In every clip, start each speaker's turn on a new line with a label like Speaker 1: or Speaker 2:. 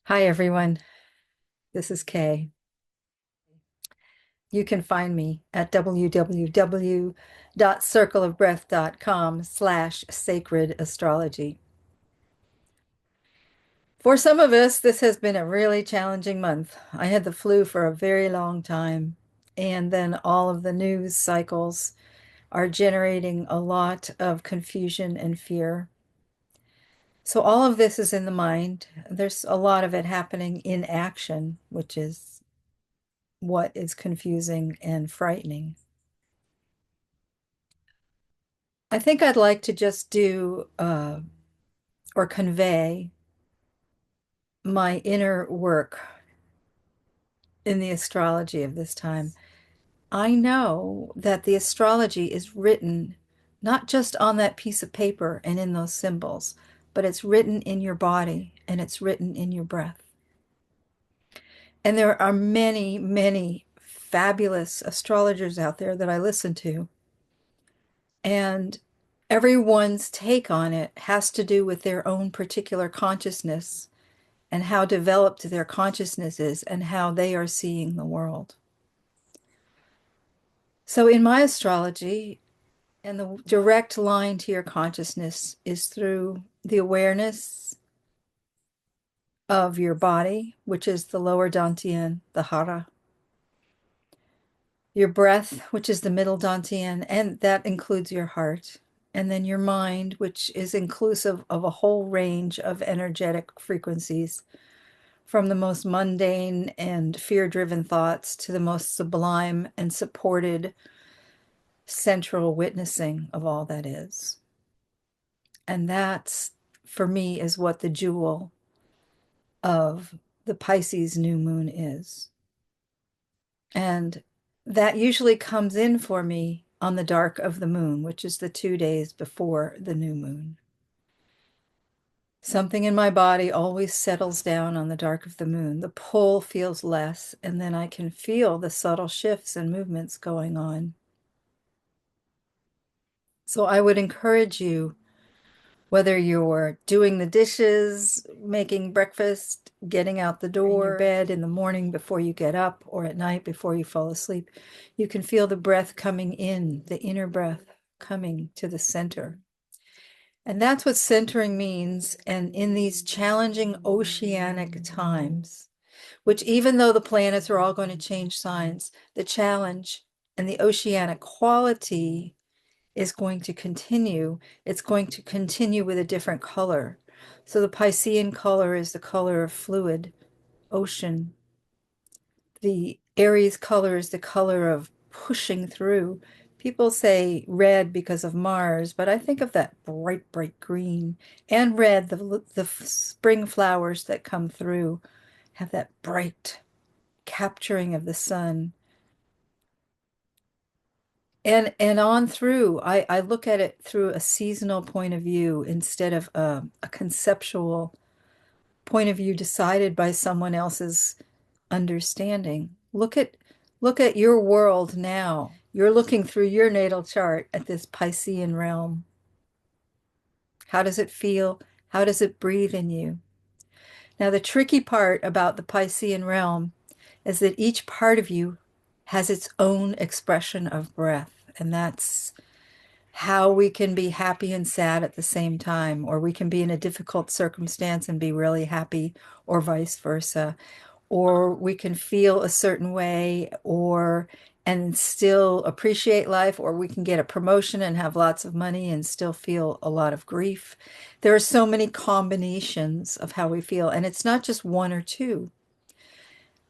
Speaker 1: Hi, everyone. This is Kay. You can find me at www.circleofbreath.com/sacred astrology. For some of us, this has been a really challenging month. I had the flu for a very long time, and then all of the news cycles are generating a lot of confusion and fear. So all of this is in the mind. There's a lot of it happening in action, which is what is confusing and frightening. I think I'd like to just do or convey my inner work in the astrology of this time. I know that the astrology is written not just on that piece of paper and in those symbols, but it's written in your body and it's written in your breath. And there are many, many fabulous astrologers out there that I listen to. And everyone's take on it has to do with their own particular consciousness and how developed their consciousness is and how they are seeing the world. So in my astrology, and the direct line to your consciousness is through the awareness of your body, which is the lower dantian, the hara, your breath, which is the middle dantian, and that includes your heart, and then your mind, which is inclusive of a whole range of energetic frequencies, from the most mundane and fear-driven thoughts to the most sublime and supported central witnessing of all that is. And that's, for me, is what the jewel of the Pisces new moon is. And that usually comes in for me on the dark of the moon, which is the 2 days before the new moon. Something in my body always settles down on the dark of the moon. The pull feels less, and then I can feel the subtle shifts and movements going on. So I would encourage you, whether you're doing the dishes, making breakfast, getting out the door, in your bed in the morning before you get up, or at night before you fall asleep, you can feel the breath coming in, the inner breath coming to the center. And that's what centering means. And in these challenging oceanic times, which even though the planets are all going to change signs, the challenge and the oceanic quality is going to continue. It's going to continue with a different color. So the Piscean color is the color of fluid, ocean. The Aries color is the color of pushing through. People say red because of Mars, but I think of that bright, bright green and red. The spring flowers that come through have that bright capturing of the sun. And on through, I look at it through a seasonal point of view instead of a conceptual point of view decided by someone else's understanding. Look at your world now. You're looking through your natal chart at this Piscean realm. How does it feel? How does it breathe in you? Now, the tricky part about the Piscean realm is that each part of you has its own expression of breath, and that's how we can be happy and sad at the same time, or we can be in a difficult circumstance and be really happy, or vice versa, or we can feel a certain way or and still appreciate life, or we can get a promotion and have lots of money and still feel a lot of grief. There are so many combinations of how we feel, and it's not just one or two.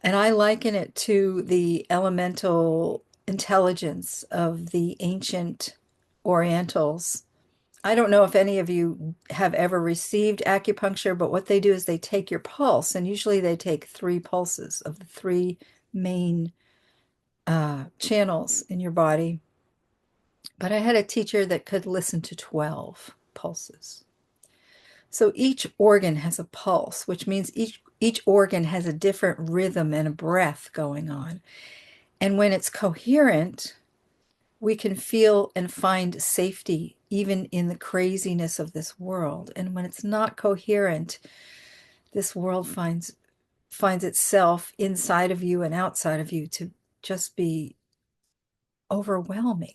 Speaker 1: And I liken it to the elemental intelligence of the ancient Orientals. I don't know if any of you have ever received acupuncture, but what they do is they take your pulse, and usually they take 3 pulses of the three main channels in your body. But I had a teacher that could listen to 12 pulses. So each organ has a pulse, which means each organ has a different rhythm and a breath going on. And when it's coherent, we can feel and find safety even in the craziness of this world. And when it's not coherent, this world finds itself inside of you and outside of you to just be overwhelming.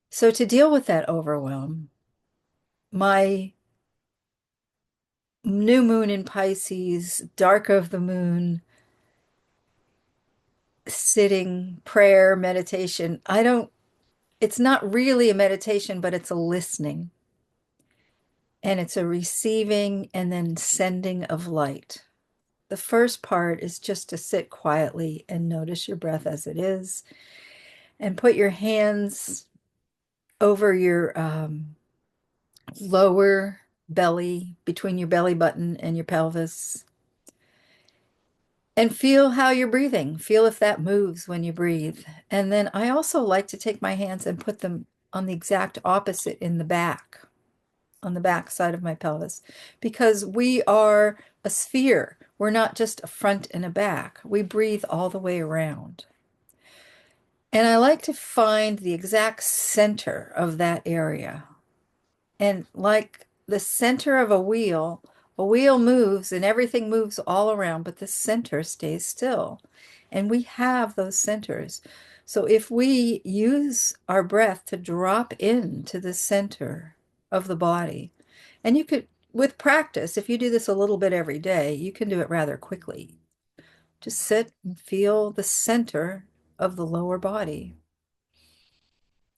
Speaker 1: So to deal with that overwhelm, my new moon in Pisces, dark of the moon, sitting, prayer, meditation, it's not really a meditation, but it's a listening. And it's a receiving and then sending of light. The first part is just to sit quietly and notice your breath as it is, and put your hands over your lower belly, between your belly button and your pelvis, and feel how you're breathing. Feel if that moves when you breathe. And then I also like to take my hands and put them on the exact opposite in the back, on the back side of my pelvis, because we are a sphere. We're not just a front and a back. We breathe all the way around. And I like to find the exact center of that area. And like the center of a wheel moves and everything moves all around, but the center stays still. And we have those centers. So if we use our breath to drop into the center of the body, and you could, with practice, if you do this a little bit every day, you can do it rather quickly. Just sit and feel the center of the lower body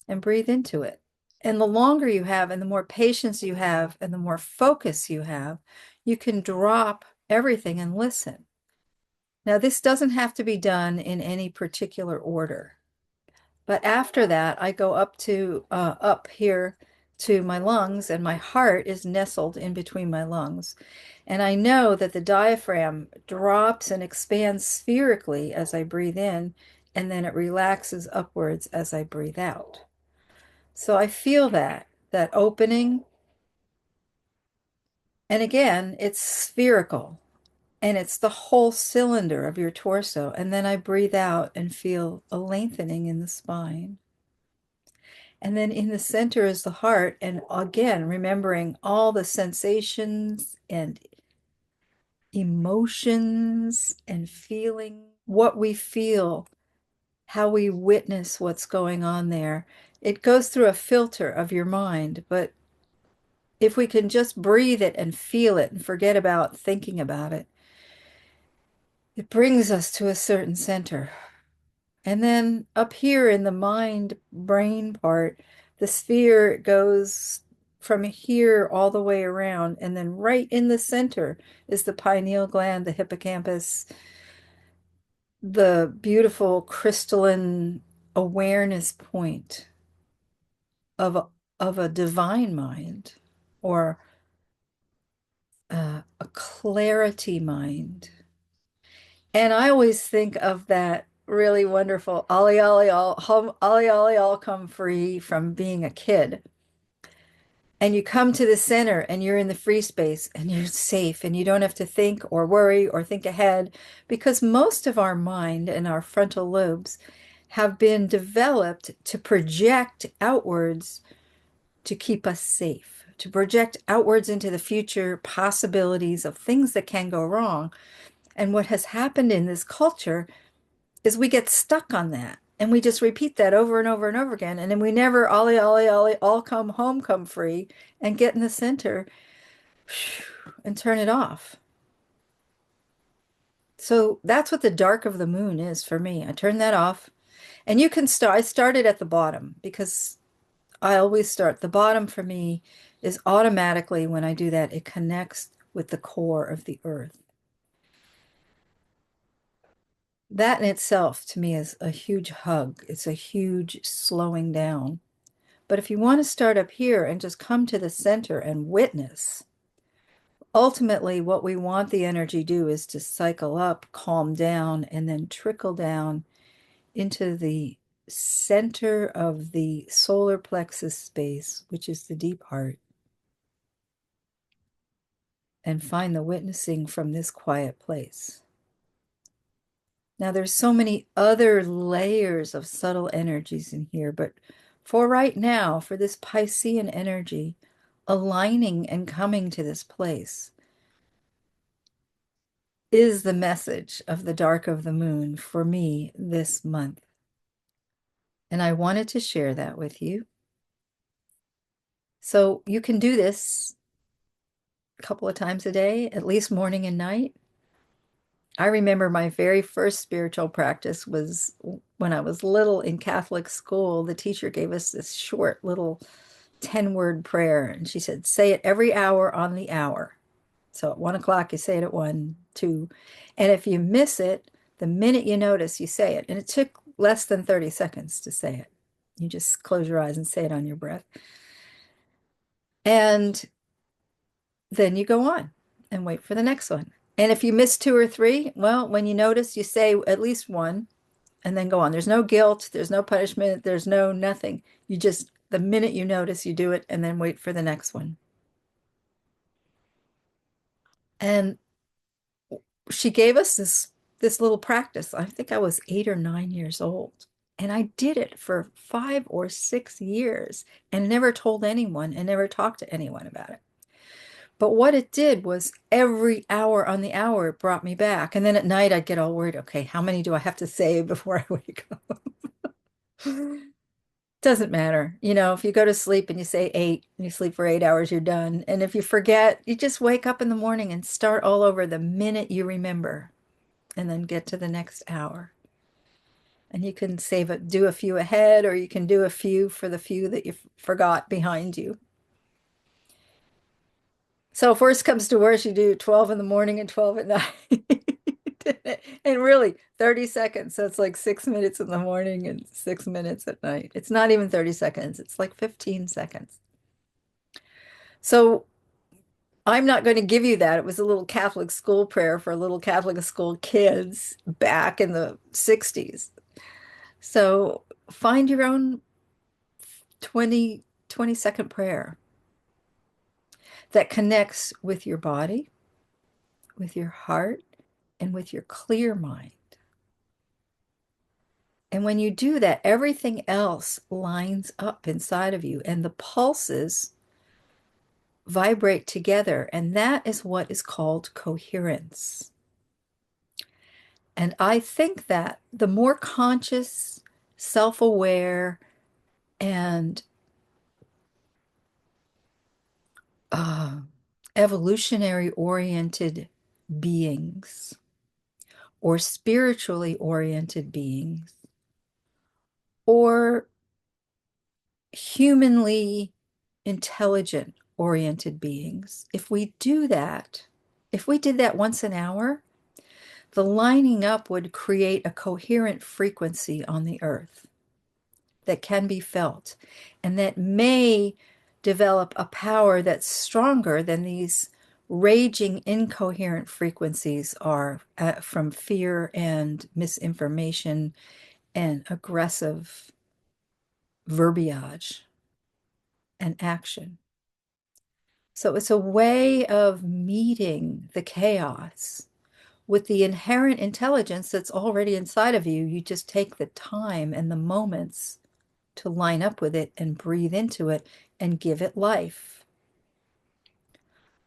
Speaker 1: and breathe into it. And the longer you have, and the more patience you have, and the more focus you have, you can drop everything and listen. Now, this doesn't have to be done in any particular order. But after that, I go up here to my lungs, and my heart is nestled in between my lungs. And I know that the diaphragm drops and expands spherically as I breathe in, and then it relaxes upwards as I breathe out. So I feel that opening. And again, it's spherical, and it's the whole cylinder of your torso. And then I breathe out and feel a lengthening in the spine. And then in the center is the heart. And again, remembering all the sensations and emotions and feeling, what we feel, how we witness what's going on there. It goes through a filter of your mind, but if we can just breathe it and feel it and forget about thinking about it, it brings us to a certain center. And then up here in the mind brain part, the sphere goes from here all the way around. And then right in the center is the pineal gland, the hippocampus, the beautiful crystalline awareness point of a divine mind, or a clarity mind. And I always think of that really wonderful Ollie Ollie Ollie Ollie all come free from being a kid. And you come to the center and you're in the free space and you're safe and you don't have to think or worry or think ahead, because most of our mind and our frontal lobes have been developed to project outwards to keep us safe, to project outwards into the future possibilities of things that can go wrong. And what has happened in this culture is we get stuck on that. And we just repeat that over and over and over again. And then we never ollie, ollie, ollie, all come home, come free, and get in the center and turn it off. So that's what the dark of the moon is for me. I turn that off. And you can start, I started at the bottom because I always start. The bottom for me is automatically, when I do that, it connects with the core of the earth. That in itself to me is a huge hug. It's a huge slowing down. But if you want to start up here and just come to the center and witness, ultimately what we want the energy do is to cycle up, calm down, and then trickle down into the center of the solar plexus space, which is the deep heart, and find the witnessing from this quiet place. Now, there's so many other layers of subtle energies in here, but for right now, for this Piscean energy, aligning and coming to this place, is the message of the dark of the moon for me this month. And I wanted to share that with you. So you can do this a couple of times a day, at least morning and night. I remember my very first spiritual practice was when I was little in Catholic school. The teacher gave us this short little 10-word prayer, and she said, say it every hour on the hour. So at 1 o'clock, you say it at 1, 2. And if you miss it, the minute you notice, you say it. And it took less than 30 seconds to say it. You just close your eyes and say it on your breath. And then you go on and wait for the next one. And if you miss two or three, well, when you notice, you say at least one and then go on. There's no guilt, there's no punishment, there's no nothing. You just, the minute you notice, you do it and then wait for the next one. And she gave us this little practice. I think I was 8 or 9 years old. And I did it for 5 or 6 years and never told anyone and never talked to anyone about it. But what it did was every hour on the hour, it brought me back. And then at night, I'd get all worried. Okay, how many do I have to say before I wake up? Doesn't matter. You know, if you go to sleep and you say 8 and you sleep for 8 hours, you're done. And if you forget, you just wake up in the morning and start all over the minute you remember and then get to the next hour. And you can do a few ahead, or you can do a few for the few that you forgot behind you. So if worst comes to worst, you do 12 in the morning and 12 at night. And really 30 seconds. So it's like 6 minutes in the morning and 6 minutes at night. It's not even 30 seconds. It's like 15 seconds. So I'm not going to give you that. It was a little Catholic school prayer for little Catholic school kids back in the 60s. So find your own 20-second prayer that connects with your body, with your heart, and with your clear mind. And when you do that, everything else lines up inside of you and the pulses vibrate together. And that is what is called coherence. And I think that the more conscious, self-aware, and uh, evolutionary oriented beings or spiritually oriented beings or humanly intelligent oriented beings, if we did that once an hour, the lining up would create a coherent frequency on the earth that can be felt and that may develop a power that's stronger than these raging incoherent frequencies are from fear and misinformation and aggressive verbiage and action. So it's a way of meeting the chaos with the inherent intelligence that's already inside of you. You just take the time and the moments to line up with it and breathe into it and give it life.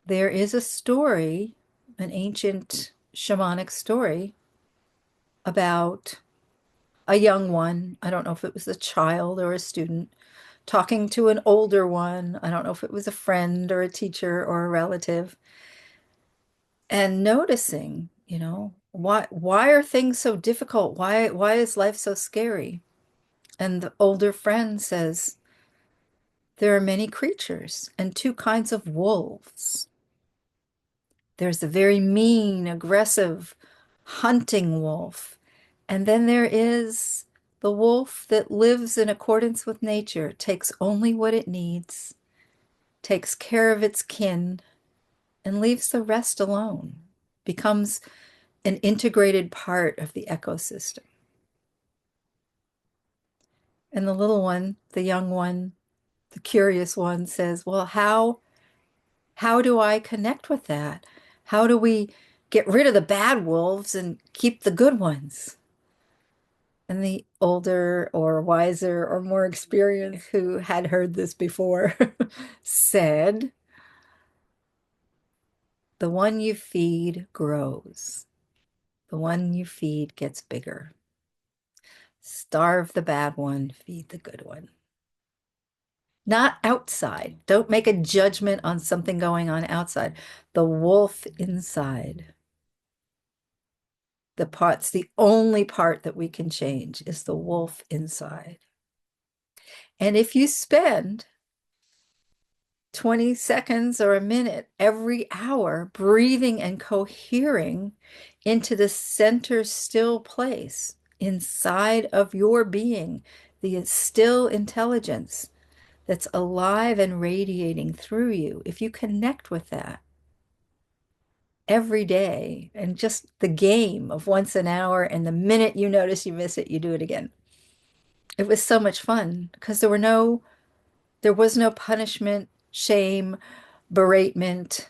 Speaker 1: There is a story, an ancient shamanic story about a young one. I don't know if it was a child or a student talking to an older one. I don't know if it was a friend or a teacher or a relative, and noticing, why are things so difficult? Why is life so scary? And the older friend says, there are many creatures and two kinds of wolves. There's the very mean, aggressive, hunting wolf. And then there is the wolf that lives in accordance with nature, takes only what it needs, takes care of its kin, and leaves the rest alone, becomes an integrated part of the ecosystem. And the little one, the young one, the curious one says, well, how do I connect with that? How do we get rid of the bad wolves and keep the good ones? And the older or wiser or more experienced who had heard this before said, the one you feed grows. The one you feed gets bigger. Starve the bad one, feed the good one. Not outside. Don't make a judgment on something going on outside. The wolf inside. The only part that we can change is the wolf inside. And if you spend 20 seconds or a minute every hour breathing and cohering into the center still place inside of your being, the still intelligence that's alive and radiating through you, if you connect with that every day and just the game of once an hour, and the minute you notice you miss it, you do it again. It was so much fun because there was no punishment, shame, beratement,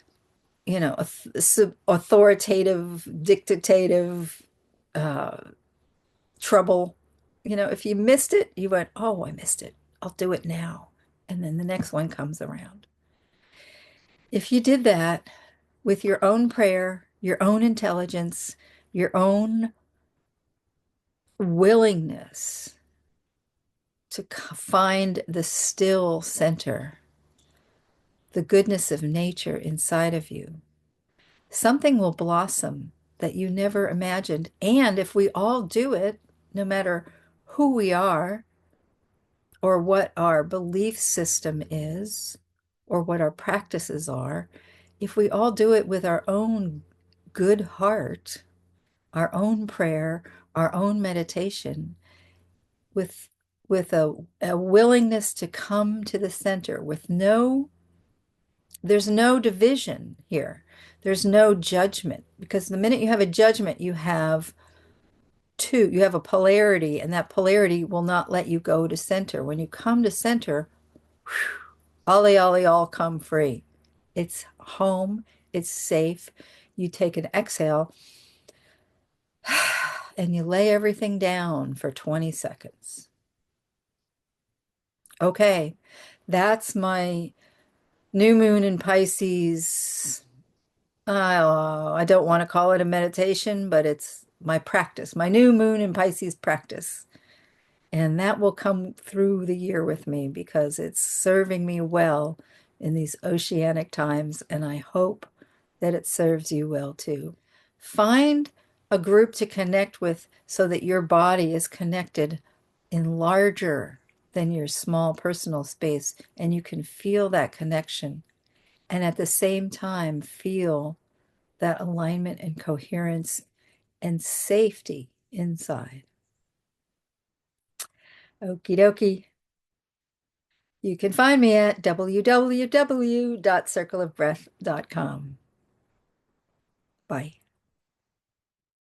Speaker 1: authoritative, dictative, uh, trouble. If you missed it, you went, oh, I missed it. I'll do it now. And then the next one comes around. If you did that with your own prayer, your own intelligence, your own willingness to find the still center, the goodness of nature inside of you, something will blossom that you never imagined. And if we all do it, no matter who we are or what our belief system is or what our practices are, if we all do it with our own good heart, our own prayer, our own meditation, with a willingness to come to the center there's no division here. There's no judgment, because the minute you have a judgment, you have a polarity, and that polarity will not let you go to center. When you come to center, ollie, ollie, all come free. It's home, it's safe. You take an exhale and you lay everything down for 20 seconds. Okay, that's my new moon in Pisces. I don't want to call it a meditation, but it's my practice, my new moon in Pisces practice. And that will come through the year with me because it's serving me well in these oceanic times. And I hope that it serves you well too. Find a group to connect with so that your body is connected in larger than your small personal space. And you can feel that connection. And at the same time, feel that alignment and coherence and safety inside. Okie dokie. You can find me at www.circleofbreath.com. Bye.